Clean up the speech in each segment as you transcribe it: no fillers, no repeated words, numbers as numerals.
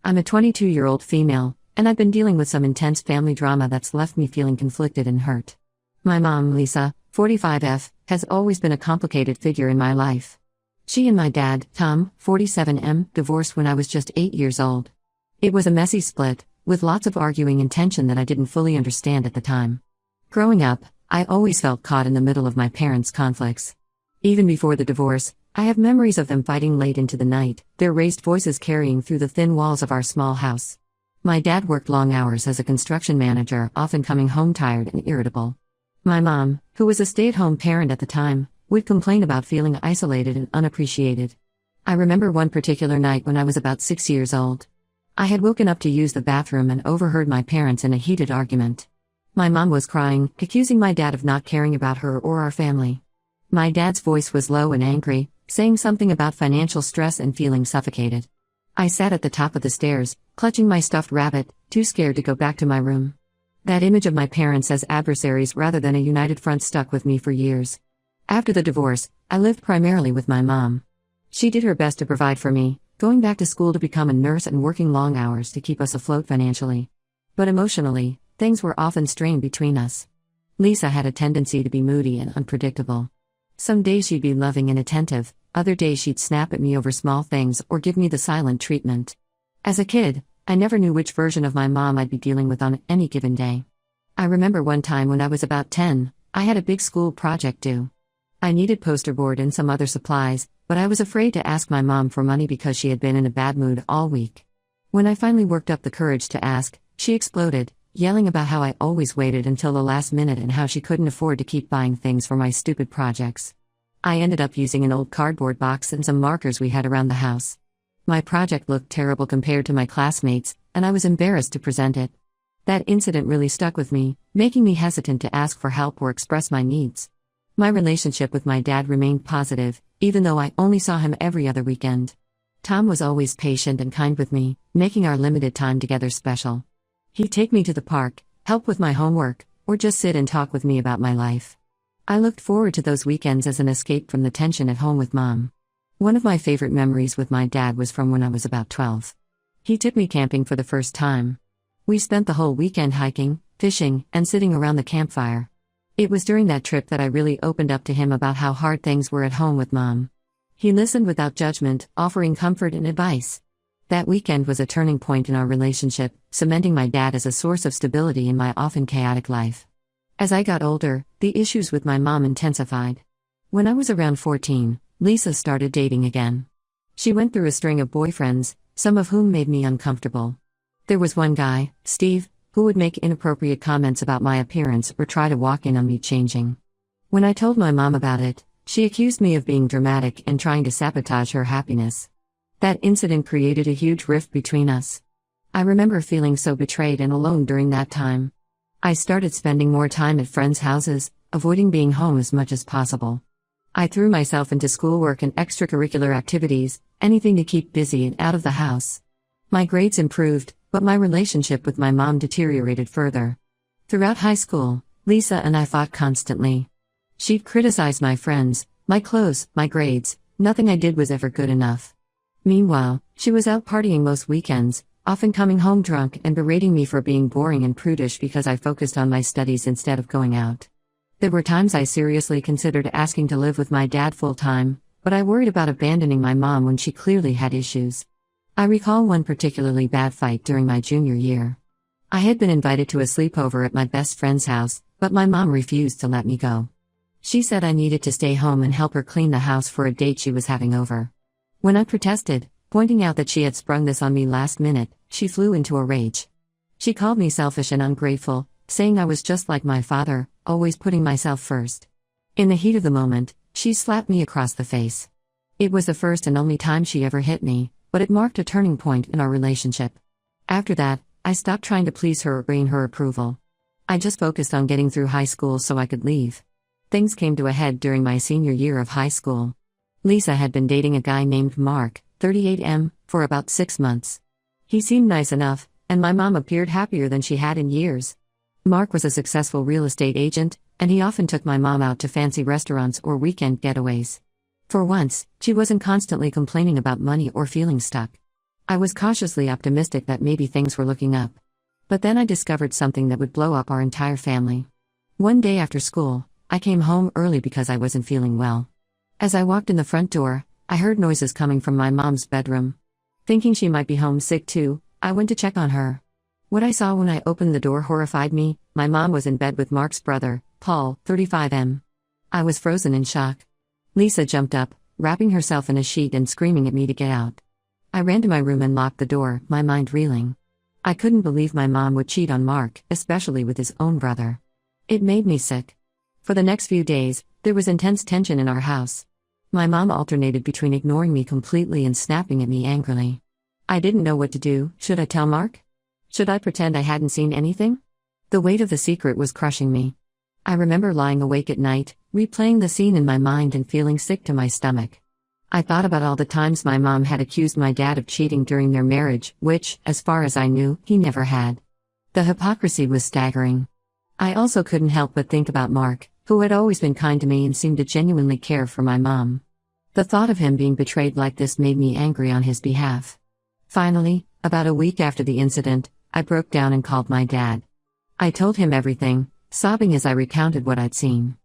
I'm a 22-year-old female, and I've been dealing with some intense family drama that's left me feeling conflicted and hurt. My mom, Lisa, 45F, has always been a complicated figure in my life. She and my dad, Tom, 47M, divorced when I was just 8 years old. It was a messy split, with lots of arguing and tension that I didn't fully understand at the time. Growing up, I always felt caught in the middle of my parents' conflicts. Even before the divorce, I have memories of them fighting late into the night, their raised voices carrying through the thin walls of our small house. My dad worked long hours as a construction manager, often coming home tired and irritable. My mom, who was a stay-at-home parent at the time, would complain about feeling isolated and unappreciated. I remember one particular night when I was about 6 years old. I had woken up to use the bathroom and overheard my parents in a heated argument. My mom was crying, accusing my dad of not caring about her or our family. My dad's voice was low and angry, saying something about financial stress and feeling suffocated. I sat at the top of the stairs, clutching my stuffed rabbit, too scared to go back to my room. That image of my parents as adversaries rather than a united front stuck with me for years. After the divorce, I lived primarily with my mom. She did her best to provide for me, going back to school to become a nurse and working long hours to keep us afloat financially. But emotionally, things were often strained between us. Lisa had a tendency to be moody and unpredictable. Some days she'd be loving and attentive, other days she'd snap at me over small things or give me the silent treatment. As a kid, I never knew which version of my mom I'd be dealing with on any given day. I remember one time when I was about 10, I had a big school project due. I needed poster board and some other supplies, but I was afraid to ask my mom for money because she had been in a bad mood all week. When I finally worked up the courage to ask, she exploded, yelling about how I always waited until the last minute and how she couldn't afford to keep buying things for my stupid projects. I ended up using an old cardboard box and some markers we had around the house. My project looked terrible compared to my classmates, and I was embarrassed to present it. That incident really stuck with me, making me hesitant to ask for help or express my needs. My relationship with my dad remained positive, even though I only saw him every other weekend. Tom was always patient and kind with me, making our limited time together special. He'd take me to the park, help with my homework, or just sit and talk with me about my life. I looked forward to those weekends as an escape from the tension at home with Mom. One of my favorite memories with my dad was from when I was about 12. He took me camping for the first time. We spent the whole weekend hiking, fishing, and sitting around the campfire. It was during that trip that I really opened up to him about how hard things were at home with Mom. He listened without judgment, offering comfort and advice. That weekend was a turning point in our relationship, cementing my dad as a source of stability in my often chaotic life. As I got older, the issues with my mom intensified. When I was around 14, Lisa started dating again. She went through a string of boyfriends, some of whom made me uncomfortable. There was one guy, Steve, who would make inappropriate comments about my appearance or try to walk in on me changing. When I told my mom about it, she accused me of being dramatic and trying to sabotage her happiness. That incident created a huge rift between us. I remember feeling so betrayed and alone during that time. I started spending more time at friends' houses, avoiding being home as much as possible. I threw myself into schoolwork and extracurricular activities, anything to keep busy and out of the house. My grades improved, but my relationship with my mom deteriorated further. Throughout high school, Lisa and I fought constantly. She'd criticize my friends, my clothes, my grades. Nothing I did was ever good enough. Meanwhile, she was out partying most weekends, often coming home drunk and berating me for being boring and prudish because I focused on my studies instead of going out. There were times I seriously considered asking to live with my dad full-time, but I worried about abandoning my mom when she clearly had issues. I recall one particularly bad fight during my junior year. I had been invited to a sleepover at my best friend's house, but my mom refused to let me go. She said I needed to stay home and help her clean the house for a date she was having over. When I protested, pointing out that she had sprung this on me last minute, she flew into a rage. She called me selfish and ungrateful, saying I was just like my father, always putting myself first. In the heat of the moment, she slapped me across the face. It was the first and only time she ever hit me, but it marked a turning point in our relationship. After that, I stopped trying to please her or gain her approval. I just focused on getting through high school so I could leave. Things came to a head during my senior year of high school. Lisa had been dating a guy named Mark, 38M, for about 6 months. He seemed nice enough, and my mom appeared happier than she had in years. Mark was a successful real estate agent, and he often took my mom out to fancy restaurants or weekend getaways. For once, she wasn't constantly complaining about money or feeling stuck. I was cautiously optimistic that maybe things were looking up. But then I discovered something that would blow up our entire family. One day after school, I came home early because I wasn't feeling well. As I walked in the front door, I heard noises coming from my mom's bedroom. Thinking she might be homesick too, I went to check on her. What I saw when I opened the door horrified me. My mom was in bed with Mark's brother, Paul, 35M. I was frozen in shock. Lisa jumped up, wrapping herself in a sheet and screaming at me to get out. I ran to my room and locked the door, my mind reeling. I couldn't believe my mom would cheat on Mark, especially with his own brother. It made me sick. For the next few days, there was intense tension in our house. My mom alternated between ignoring me completely and snapping at me angrily. I didn't know what to do. Should I tell Mark? Should I pretend I hadn't seen anything? The weight of the secret was crushing me. I remember lying awake at night, replaying the scene in my mind and feeling sick to my stomach. I thought about all the times my mom had accused my dad of cheating during their marriage, which, as far as I knew, he never had. The hypocrisy was staggering. I also couldn't help but think about Mark, who had always been kind to me and seemed to genuinely care for my mom. The thought of him being betrayed like this made me angry on his behalf. Finally, about a week after the incident, I broke down and called my dad. I told him everything, sobbing as I recounted what I'd seen.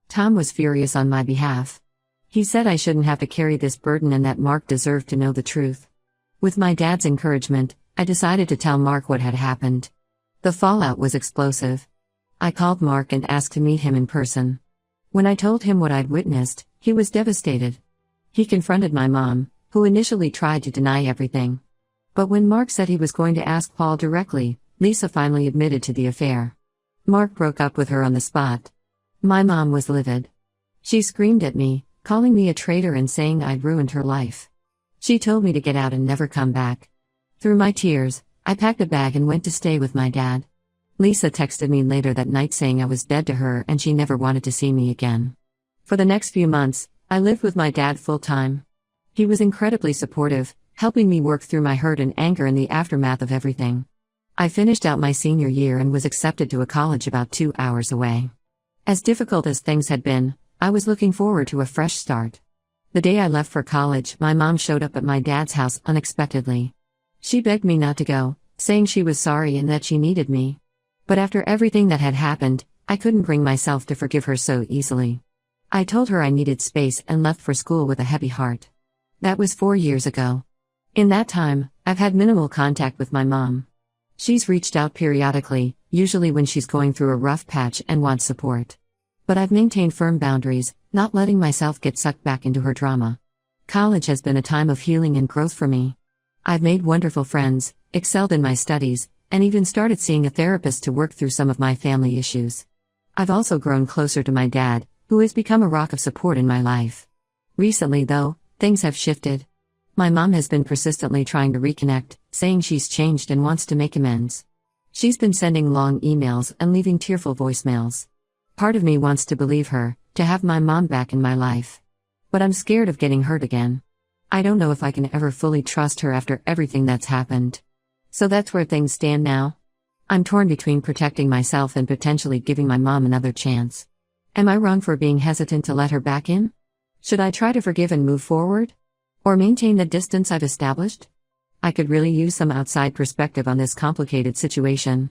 Tom was furious on my behalf. He said I shouldn't have to carry this burden and that Mark deserved to know the truth. With my dad's encouragement, I decided to tell Mark what had happened. The fallout was explosive. I called Mark and asked to meet him in person. When I told him what I'd witnessed, he was devastated. He confronted my mom, who initially tried to deny everything. But when Mark said he was going to ask Paul directly, Lisa finally admitted to the affair. Mark broke up with her on the spot. My mom was livid. She screamed at me, calling me a traitor and saying I'd ruined her life. She told me to get out and never come back. Through my tears, I packed a bag and went to stay with my dad. Lisa texted me later that night saying I was dead to her and she never wanted to see me again. For the next few months, I lived with my dad full-time. He was incredibly supportive, helping me work through my hurt and anger in the aftermath of everything. I finished out my senior year and was accepted to a college about 2 hours away. As difficult as things had been, I was looking forward to a fresh start. The day I left for college, my mom showed up at my dad's house unexpectedly. She begged me not to go, saying she was sorry and that she needed me. But after everything that had happened, I couldn't bring myself to forgive her so easily. I told her I needed space and left for school with a heavy heart. That was 4 years ago. In that time, I've had minimal contact with my mom. She's reached out periodically, usually when she's going through a rough patch and wants support. But I've maintained firm boundaries, not letting myself get sucked back into her drama. College has been a time of healing and growth for me. I've made wonderful friends, excelled in my studies, and even started seeing a therapist to work through some of my family issues. I've also grown closer to my dad, who has become a rock of support in my life. Recently, though, things have shifted. My mom has been persistently trying to reconnect, saying she's changed and wants to make amends. She's been sending long emails and leaving tearful voicemails. Part of me wants to believe her, to have my mom back in my life. But I'm scared of getting hurt again. I don't know if I can ever fully trust her after everything that's happened. So that's where things stand now. I'm torn between protecting myself and potentially giving my mom another chance. Am I wrong for being hesitant to let her back in? Should I try to forgive and move forward? Or maintain the distance I've established? I could really use some outside perspective on this complicated situation.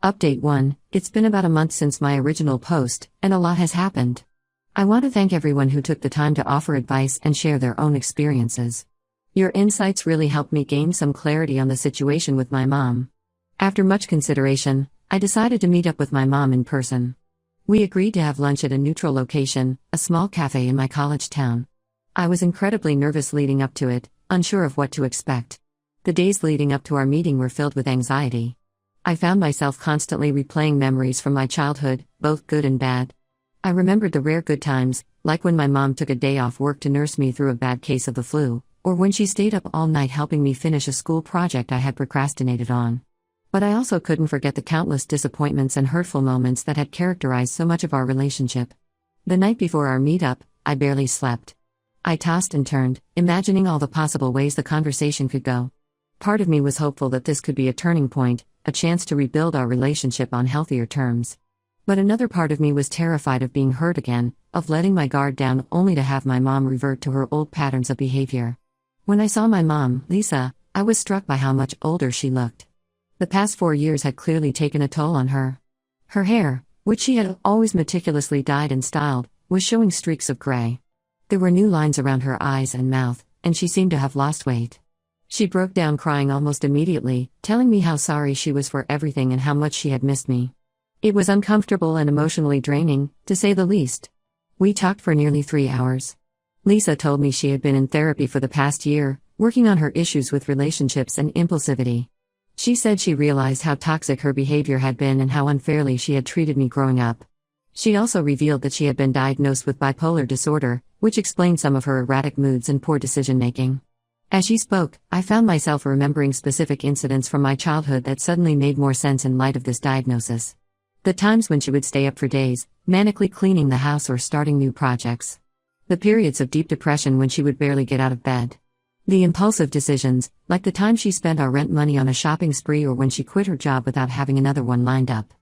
Update 1, it's been about a month since my original post, and a lot has happened. I want to thank everyone who took the time to offer advice and share their own experiences. Your insights really helped me gain some clarity on the situation with my mom. After much consideration, I decided to meet up with my mom in person. We agreed to have lunch at a neutral location, a small cafe in my college town. I was incredibly nervous leading up to it, unsure of what to expect. The days leading up to our meeting were filled with anxiety. I found myself constantly replaying memories from my childhood, both good and bad. I remembered the rare good times, like when my mom took a day off work to nurse me through a bad case of the flu, or when she stayed up all night helping me finish a school project I had procrastinated on. But I also couldn't forget the countless disappointments and hurtful moments that had characterized so much of our relationship. The night before our meetup, I barely slept. I tossed and turned, imagining all the possible ways the conversation could go. Part of me was hopeful that this could be a turning point, a chance to rebuild our relationship on healthier terms. But another part of me was terrified of being hurt again, of letting my guard down only to have my mom revert to her old patterns of behavior. When I saw my mom, Lisa, I was struck by how much older she looked. The past 4 years had clearly taken a toll on her. Her hair, which she had always meticulously dyed and styled, was showing streaks of gray. There were new lines around her eyes and mouth, and she seemed to have lost weight. She broke down crying almost immediately, telling me how sorry she was for everything and how much she had missed me. It was uncomfortable and emotionally draining, to say the least. We talked for nearly 3 hours. Lisa told me she had been in therapy for the past year, working on her issues with relationships and impulsivity. She said she realized how toxic her behavior had been and how unfairly she had treated me growing up. She also revealed that she had been diagnosed with bipolar disorder, which explained some of her erratic moods and poor decision-making. As she spoke, I found myself remembering specific incidents from my childhood that suddenly made more sense in light of this diagnosis. The times when she would stay up for days, manically cleaning the house or starting new projects. The periods of deep depression when she would barely get out of bed. The impulsive decisions, like the time she spent our rent money on a shopping spree or when she quit her job without having another one lined up.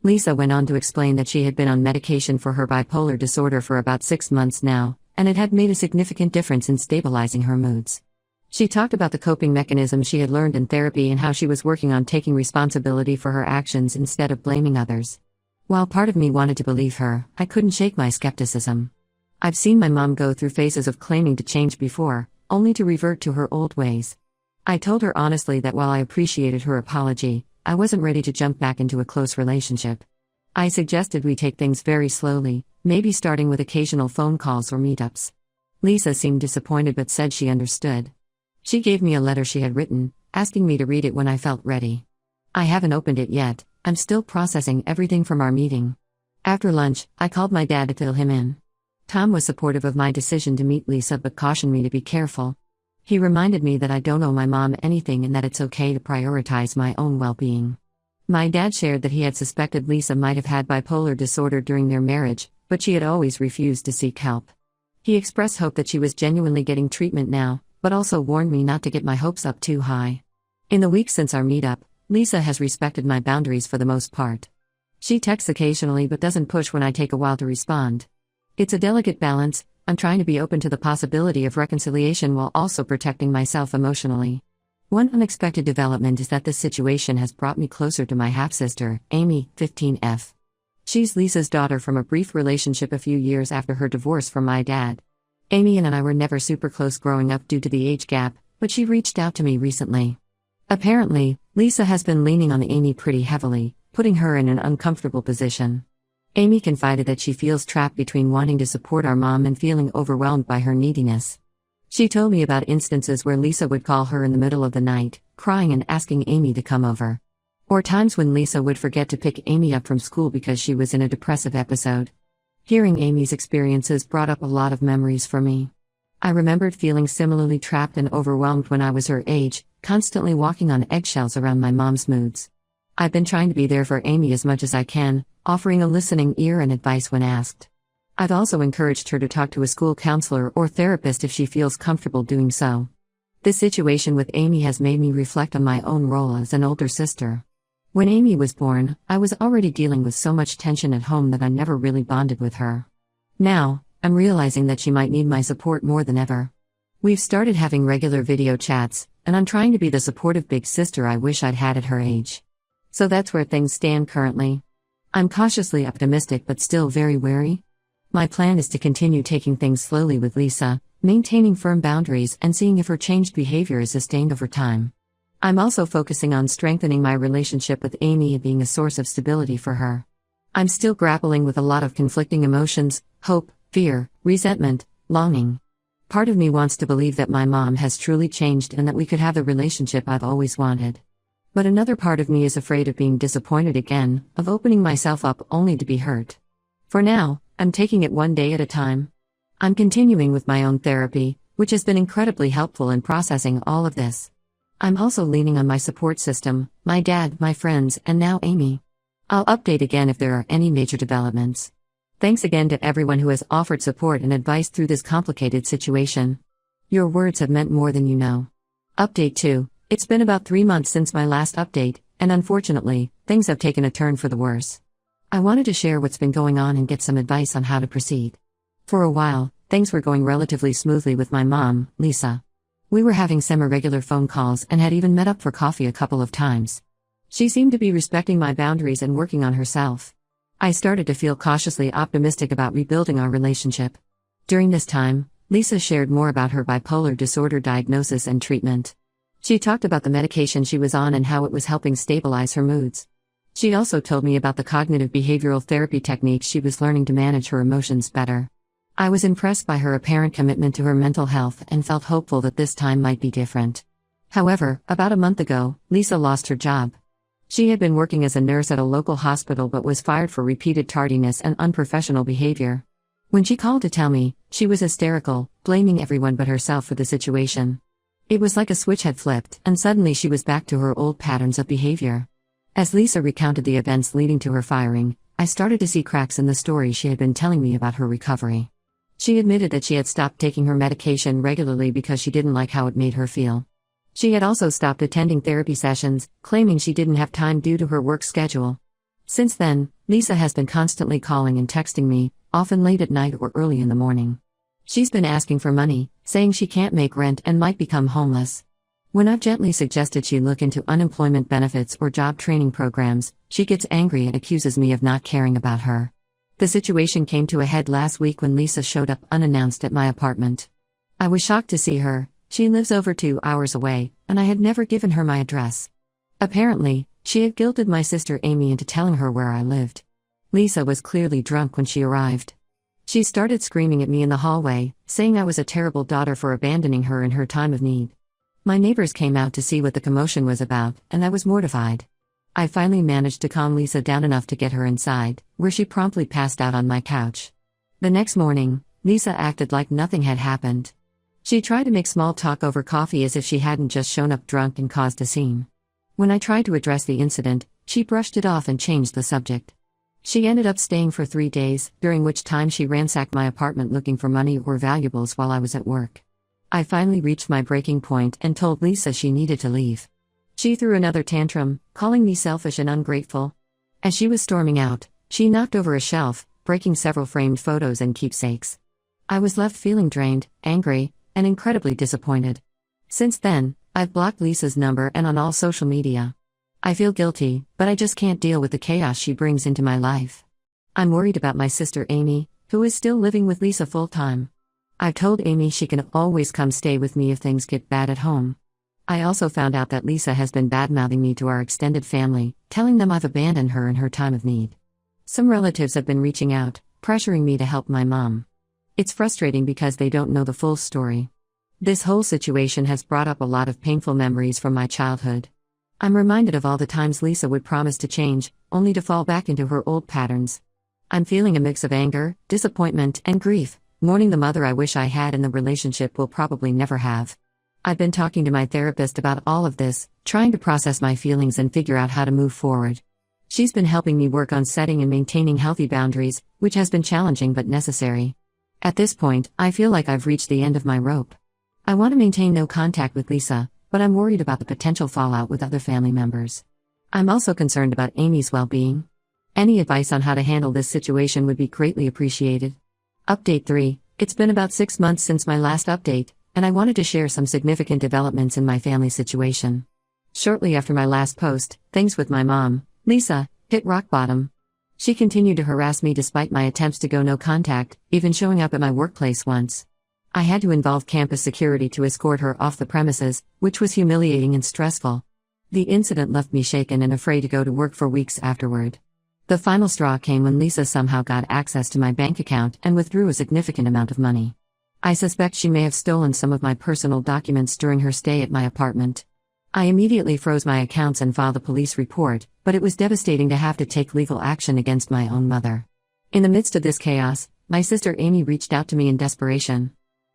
Lisa went on to explain that she had been on medication for her bipolar disorder for about 6 months now, and it had made a significant difference in stabilizing her moods. She talked about the coping mechanisms she had learned in therapy and how she was working on taking responsibility for her actions instead of blaming others. While part of me wanted to believe her, I couldn't shake my skepticism. I've seen my mom go through phases of claiming to change before, only to revert to her old ways. I told her honestly that while I appreciated her apology, I wasn't ready to jump back into a close relationship. I suggested we take things very slowly, maybe starting with occasional phone calls or meetups. Lisa seemed disappointed but said she understood. She gave me a letter she had written, asking me to read it when I felt ready. I haven't opened it yet, I'm still processing everything from our meeting. After lunch, I called my dad to fill him in. Tom was supportive of my decision to meet Lisa but cautioned me to be careful. He reminded me that I don't owe my mom anything and that it's okay to prioritize my own well-being. My dad shared that he had suspected Lisa might have had bipolar disorder during their marriage, but she had always refused to seek help. He expressed hope that she was genuinely getting treatment now, but also warned me not to get my hopes up too high. In the weeks since our meetup, Lisa has respected my boundaries for the most part. She texts occasionally but doesn't push when I take a while to respond. It's a delicate balance. I'm trying to be open to the possibility of reconciliation while also protecting myself emotionally. One unexpected development is that this situation has brought me closer to my half-sister, Amy, 15F. She's Lisa's daughter from a brief relationship a few years after her divorce from my dad. Amy and I were never super close growing up due to the age gap, but she reached out to me recently. Apparently, Lisa has been leaning on Amy pretty heavily, putting her in an uncomfortable position. Amy confided that she feels trapped between wanting to support our mom and feeling overwhelmed by her neediness. She told me about instances where Lisa would call her in the middle of the night, crying and asking Amy to come over. Or times when Lisa would forget to pick Amy up from school because she was in a depressive episode. Hearing Amy's experiences brought up a lot of memories for me. I remembered feeling similarly trapped and overwhelmed when I was her age, constantly walking on eggshells around my mom's moods. I've been trying to be there for Amy as much as I can, offering a listening ear and advice when asked. I've also encouraged her to talk to a school counselor or therapist if she feels comfortable doing so. This situation with Amy has made me reflect on my own role as an older sister. When Amy was born, I was already dealing with so much tension at home that I never really bonded with her. Now, I'm realizing that she might need my support more than ever. We've started having regular video chats, and I'm trying to be the supportive big sister I wish I'd had at her age. So that's where things stand currently. I'm cautiously optimistic but still very wary. My plan is to continue taking things slowly with Lisa, maintaining firm boundaries and seeing if her changed behavior is sustained over time. I'm also focusing on strengthening my relationship with Amy and being a source of stability for her. I'm still grappling with a lot of conflicting emotions: hope, fear, resentment, longing. Part of me wants to believe that my mom has truly changed and that we could have the relationship I've always wanted. But another part of me is afraid of being disappointed again, of opening myself up only to be hurt. For now, I'm taking it one day at a time. I'm continuing with my own therapy, which has been incredibly helpful in processing all of this. I'm also leaning on my support system, my dad, my friends, and now Amy. I'll update again if there are any major developments. Thanks again to everyone who has offered support and advice through this complicated situation. Your words have meant more than you know. Update 2. It's been about 3 months since my last update, and unfortunately, things have taken a turn for the worse. I wanted to share what's been going on and get some advice on how to proceed. For a while, things were going relatively smoothly with my mom, Lisa. We were having semi-regular phone calls and had even met up for coffee a couple of times. She seemed to be respecting my boundaries and working on herself. I started to feel cautiously optimistic about rebuilding our relationship. During this time, Lisa shared more about her bipolar disorder diagnosis and treatment. She talked about the medication she was on and how it was helping stabilize her moods. She also told me about the cognitive behavioral therapy techniques she was learning to manage her emotions better. I was impressed by her apparent commitment to her mental health and felt hopeful that this time might be different. However, about a month ago, Lisa lost her job. She had been working as a nurse at a local hospital but was fired for repeated tardiness and unprofessional behavior. When she called to tell me, she was hysterical, blaming everyone but herself for the situation. It was like a switch had flipped, and suddenly she was back to her old patterns of behavior. As Lisa recounted the events leading to her firing, I started to see cracks in the story she had been telling me about her recovery. She admitted that she had stopped taking her medication regularly because she didn't like how it made her feel. She had also stopped attending therapy sessions, claiming she didn't have time due to her work schedule. Since then, Lisa has been constantly calling and texting me, often late at night or early in the morning. She's been asking for money, saying she can't make rent and might become homeless. When I've gently suggested she look into unemployment benefits or job training programs, she gets angry and accuses me of not caring about her. The situation came to a head last week when Lisa showed up unannounced at my apartment. I was shocked to see her. She lives over 2 hours away, and I had never given her my address. Apparently, she had guilted my sister Amy into telling her where I lived. Lisa was clearly drunk when she arrived. She started screaming at me in the hallway, saying I was a terrible daughter for abandoning her in her time of need. My neighbors came out to see what the commotion was about, and I was mortified. I finally managed to calm Lisa down enough to get her inside, where she promptly passed out on my couch. The next morning, Lisa acted like nothing had happened. She tried to make small talk over coffee as if she hadn't just shown up drunk and caused a scene. When I tried to address the incident, she brushed it off and changed the subject. She ended up staying for 3 days, during which time she ransacked my apartment looking for money or valuables while I was at work. I finally reached my breaking point and told Lisa she needed to leave. She threw another tantrum, calling me selfish and ungrateful. As she was storming out, she knocked over a shelf, breaking several framed photos and keepsakes. I was left feeling drained, angry, and incredibly disappointed. Since then, I've blocked Lisa's number and on all social media. I feel guilty, but I just can't deal with the chaos she brings into my life. I'm worried about my sister Amy, who is still living with Lisa full-time. I've told Amy she can always come stay with me if things get bad at home. I also found out that Lisa has been bad-mouthing me to our extended family, telling them I've abandoned her in her time of need. Some relatives have been reaching out, pressuring me to help my mom. It's frustrating because they don't know the full story. This whole situation has brought up a lot of painful memories from my childhood. I'm reminded of all the times Lisa would promise to change, only to fall back into her old patterns. I'm feeling a mix of anger, disappointment, and grief, mourning the mother I wish I had and the relationship we'll probably never have. I've been talking to my therapist about all of this, trying to process my feelings and figure out how to move forward. She's been helping me work on setting and maintaining healthy boundaries, which has been challenging but necessary. At this point, I feel like I've reached the end of my rope. I want to maintain no contact with Lisa, but I'm worried about the potential fallout with other family members. I'm also concerned about Amy's well-being. Any advice on how to handle this situation would be greatly appreciated. Update 3. It's been about 6 months since my last update, and I wanted to share some significant developments in my family situation. Shortly after my last post, things with my mom, Lisa, hit rock bottom. She continued to harass me despite my attempts to go no contact, even showing up at my workplace once. I had to involve campus security to escort her off the premises, which was humiliating and stressful. The incident left me shaken and afraid to go to work for weeks afterward. The final straw came when Lisa somehow got access to my bank account and withdrew a significant amount of money. I suspect she may have stolen some of my personal documents during her stay at my apartment. I immediately froze my accounts and filed a police report, but it was devastating to have to take legal action against my own mother. In the midst of this chaos, my sister Amy reached out to me in desperation.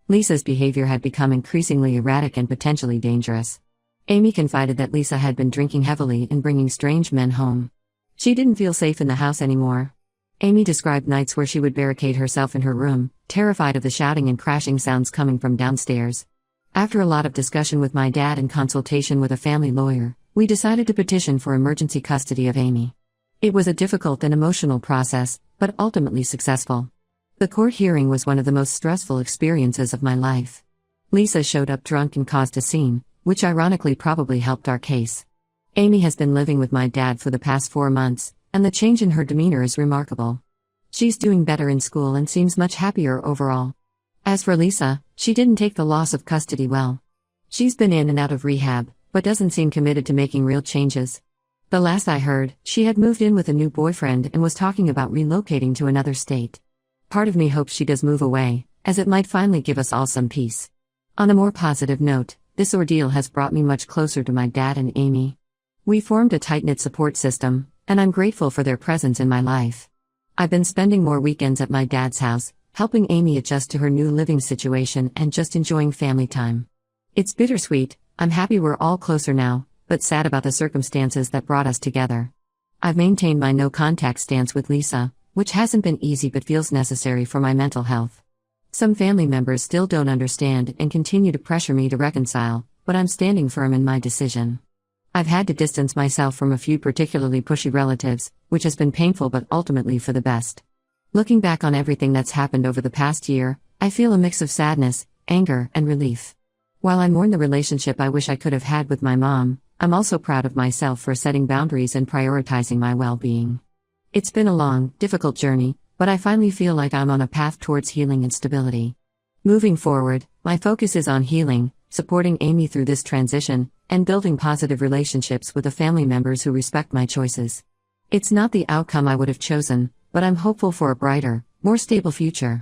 Lisa's behavior had become increasingly erratic and potentially dangerous. Amy confided that Lisa had been drinking heavily and bringing strange men home. She didn't feel safe in the house anymore. Amy described nights where she would barricade herself in her room, terrified of the shouting and crashing sounds coming from downstairs. After a lot of discussion with my dad and consultation with a family lawyer, we decided to petition for emergency custody of Amy. It was a difficult and emotional process, but ultimately successful. The court hearing was one of the most stressful experiences of my life. Lisa showed up drunk and caused a scene, which ironically probably helped our case. Amy has been living with my dad for the past 4 months, and the change in her demeanor is remarkable. She's doing better in school and seems much happier overall. As for Lisa, she didn't take the loss of custody well. She's been in and out of rehab, but doesn't seem committed to making real changes. The last I heard, she had moved in with a new boyfriend and was talking about relocating to another state. Part of me hopes she does move away, as it might finally give us all some peace. On a more positive note, this ordeal has brought me much closer to my dad and Amy. We formed a tight-knit support system, and I'm grateful for their presence in my life. I've been spending more weekends at my dad's house, helping Amy adjust to her new living situation and just enjoying family time. It's bittersweet. I'm happy we're all closer now, but sad about the circumstances that brought us together. I've maintained my no-contact stance with Lisa, which hasn't been easy but feels necessary for my mental health. Some family members still don't understand and continue to pressure me to reconcile, but I'm standing firm in my decision. I've had to distance myself from a few particularly pushy relatives, which has been painful but ultimately for the best. Looking back on everything that's happened over the past year, I feel a mix of sadness, anger, and relief. While I mourn the relationship I wish I could have had with my mom, I'm also proud of myself for setting boundaries and prioritizing my well-being. It's been a long, difficult journey, but I finally feel like I'm on a path towards healing and stability. Moving forward, my focus is on healing, supporting Amy through this transition, and building positive relationships with the family members who respect my choices. It's not the outcome I would have chosen, but I'm hopeful for a brighter, more stable future.